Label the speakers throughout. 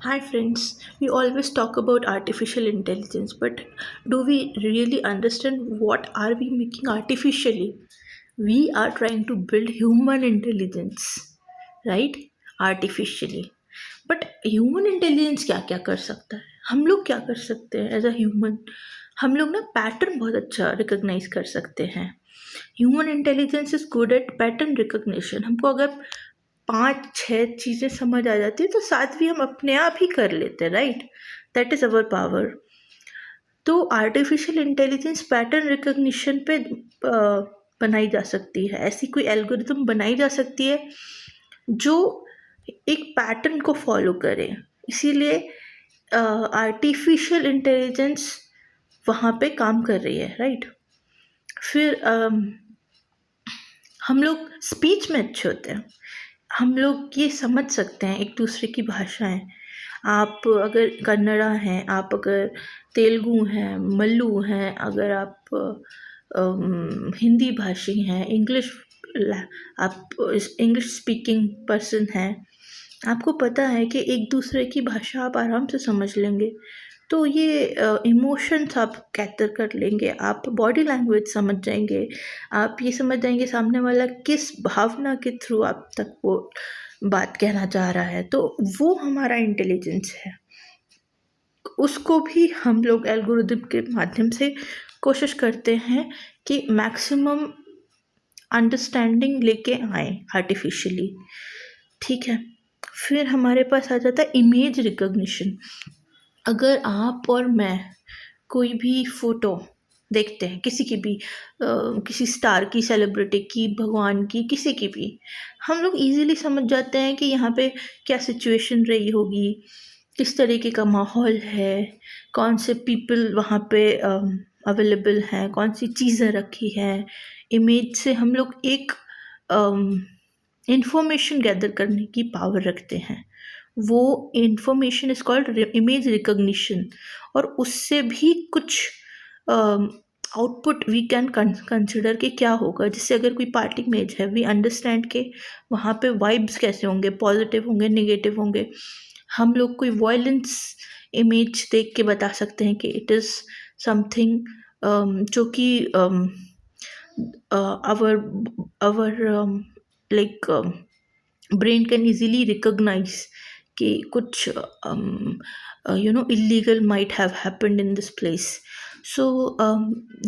Speaker 1: Hi friends, we always talk about artificial intelligence, but do we really understand what are we making artificially? We are trying to build human intelligence, right? Artificially. But human intelligence क्या क्या कर सकता है? हम लोग क्या कर सकते हैं एज अ ह्यूमन? हम लोग ना पैटर्न बहुत अच्छा रिकॉग्नाइज कर सकते हैं. Human intelligence is good at pattern recognition. हमको अगर 5-6 चीज़ें समझ आ जाती है तो 7वीं हम अपने आप ही कर लेते हैं, right? That is our power. तो आर्टिफिशियल इंटेलिजेंस पैटर्न रिकॉग्निशन पे बनाई जा सकती है. ऐसी कोई एल्गोरिथम बनाई जा सकती है जो एक पैटर्न को फॉलो करे. इसीलिए आर्टिफिशियल इंटेलिजेंस वहाँ पे काम कर रही है, राइट? फिर हम लोग स्पीच में अच्छे होते हैं. हम लोग ये समझ सकते हैं एक दूसरे की भाषाएं. आप अगर कन्नड़ा हैं, आप अगर तेलुगु हैं, मल्लू हैं, अगर आप हिंदी भाषी हैं, आप इंग्लिश स्पीकिंग पर्सन हैं, आपको पता है कि एक दूसरे की भाषा आप आराम से समझ लेंगे. तो ये इमोशंस आप कैप्चर कर लेंगे, आप बॉडी लैंग्वेज समझ जाएंगे, आप ये समझ जाएंगे सामने वाला किस भावना के थ्रू आप तक वो बात कहना चाह रहा है. तो वो हमारा इंटेलिजेंस है. उसको भी हम लोग एल्गोरिथम के माध्यम से कोशिश करते हैं कि मैक्सिमम अंडरस्टैंडिंग लेके आए आर्टिफिशियली. ठीक है. फिर हमारे पास आ जाता है इमेज रिकॉग्निशन. अगर आप और मैं कोई भी फ़ोटो देखते हैं, किसी की भी किसी स्टार की, सेलिब्रिटी की, भगवान की, किसी की भी, हम लोग इजीली समझ जाते हैं कि यहाँ पे क्या सिचुएशन रही होगी, किस तरीके का माहौल है, कौन से पीपल वहाँ पे अवेलेबल हैं, कौन सी चीज़ें रखी हैं. इमेज से हम लोग एक इंफॉर्मेशन गैदर करने की पावर रखते हैं. वो information is called image recognition. और उससे भी कुछ आउटपुट वी कैन कंसिडर कि क्या होगा. जिससे अगर कोई पार्टी इमेज है, वी अंडरस्टैंड के वहाँ पे वाइब्स कैसे होंगे, पॉजिटिव होंगे, नेगेटिव होंगे. हम लोग कोई वायलेंस इमेज देख के बता सकते हैं कि इट इज़ समथिंग जो कि our like brain can easily recognise कि कुछ illegal might have happened in this place. So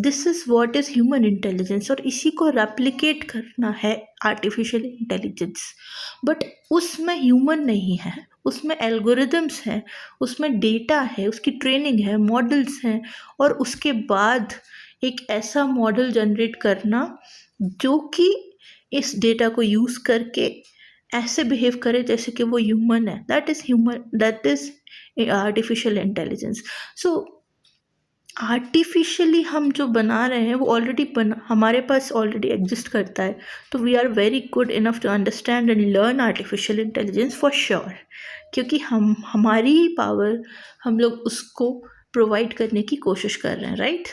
Speaker 1: this is what is human intelligence. और इसी को रेप्लिकेट करना है आर्टिफिशियल इंटेलिजेंस. बट उसमें ह्यूमन नहीं है, उसमें एल्गोरिदम्स हैं, उसमें डेटा है, उसकी ट्रेनिंग है, मॉडल्स हैं, और उसके बाद एक ऐसा मॉडल जनरेट करना जो कि इस डेटा को यूज़ करके ऐसे बिहेव करे जैसे कि वो ह्यूमन है. That is artificial intelligence. So artificially हम जो बना रहे हैं वो ऑलरेडी हमारे पास ऑलरेडी एग्जिस्ट करता है. तो we are very good enough to understand and learn artificial intelligence for sure. क्योंकि हमारी पावर हम लोग उसको प्रोवाइड करने की कोशिश कर रहे हैं, राइट?